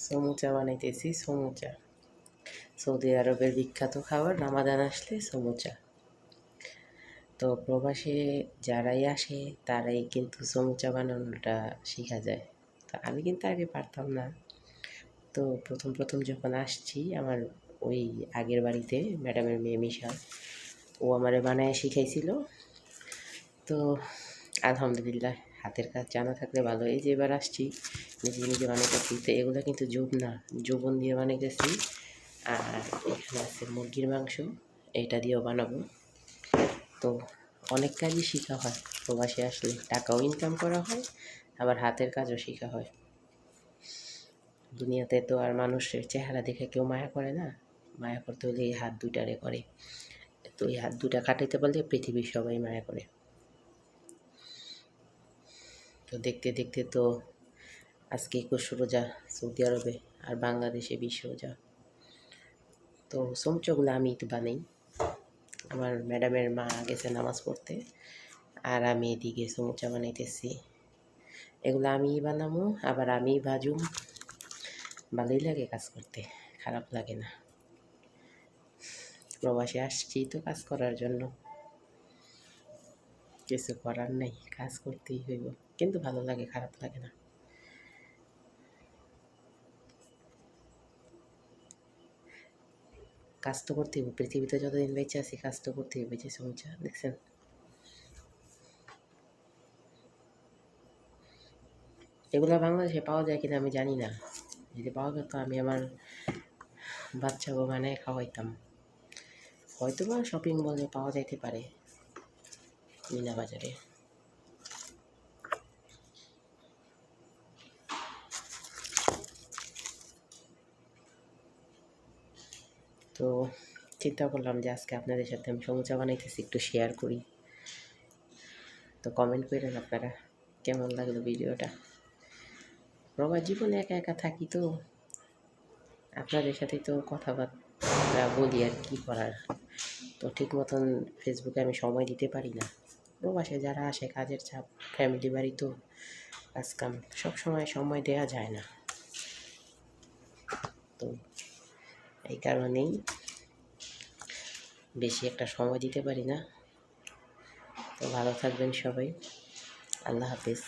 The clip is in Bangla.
সমুচা বানাইতেছি। সমুচা সৌদি আরবের বিখ্যাত খাবার, রামাদান আসলে সমুচা। তো প্রবাসে যারাই আসে তারাই কিন্তু সমুচা বানানোটা শেখা যায়। তো আমি কিন্তু আগে পারতাম না। তো প্রথম যখন আসছি আমার ওই আগের বাড়িতে ম্যাডামের মেয়ে মিশা, ও আমারে বানায় শিখাইছিল। তো আলহামদুলিল্লাহ, হাতের কাজ জানা থাকলে ভালো। এই যে এবার আসছি নিজে বানাইতেছি। তো এগুলো কিন্তু জুবন দিয়ে বানাইতেছি। আর এখানে আছে মুরগির মাংস, এটা দিয়েও বানাবো। তো অনেক কাজই শেখা হয় প্রবাসে আসলে, টাকাও ইনকাম করা হয়, আবার হাতের কাজও শেখা হয়। দুনিয়াতে তো আর মানুষের চেহারা দেখে কেউ মায়া করে না, মায়া করতে হলে এই হাত দুইটারে করে। তো এই হাত দুটা কাটাইতে পারলে পৃথিবীর সবাই মায়া করে। তো দেখতে দেখতে তো আজকে 21 রোজা সৌদি আরবে, আর বাংলাদেশে 20 রোজা। তো সমুচাগুলো আমি একটু বানাই। আমার ম্যাডামের মা গেছে নামাজ পড়তে, আর আমি এদিকে সমুচা বানাইতেছি। এগুলো আমিই বানাবো, আবার আমিই ভাজুম। ভালোই লাগে কাজ করতে, খারাপ লাগে না। প্রবাসে আসছি তো কাজ করার জন্য, কিছু করার নেই, কাজ করতেই হইব। কিন্তু ভালো লাগে, খারাপ লাগে না। কাজ তো করতে হইব, পৃথিবীতে যতদিন বেঁচে আছি কাজ তো করতে হইব। যে সমুচা দেখছেন, এগুলো বাংলাদেশে পাওয়া যায় কিনা আমি জানি না। যদি পাওয়া যেত আমি আমার বাচ্চাকে বানায় খাওয়াইতাম। হয়তো বা শপিং মলে পাওয়া যাইতে পারে, মিনা বাজারে। তো চিন্তা করলাম যে আজকে আপনাদের সাথে আমি সমুচা বানাইতেছি, একটু শেয়ার করি। তো কমেন্ট করেন আপনারা কেমন লাগলো ভিডিওটা। প্রবাস জীবনে একা একা থাকি, তো আপনাদের সাথেই তো কথাবার্তা বলি, আর কি করার। তো ঠিক মতন ফেসবুকে আমি সময় দিতে পারি না। প্রবাসে যারা আসে কাজের চাপ, ফ্যামিলি বাড়ি, তো কাজকাম সবসময় সময় দেওয়া যায় না। তো এই কারণেই বেশি একটা সময় দিতে পারি না। তো ভালো থাকবেন সবাই, আল্লাহ হাফেজ।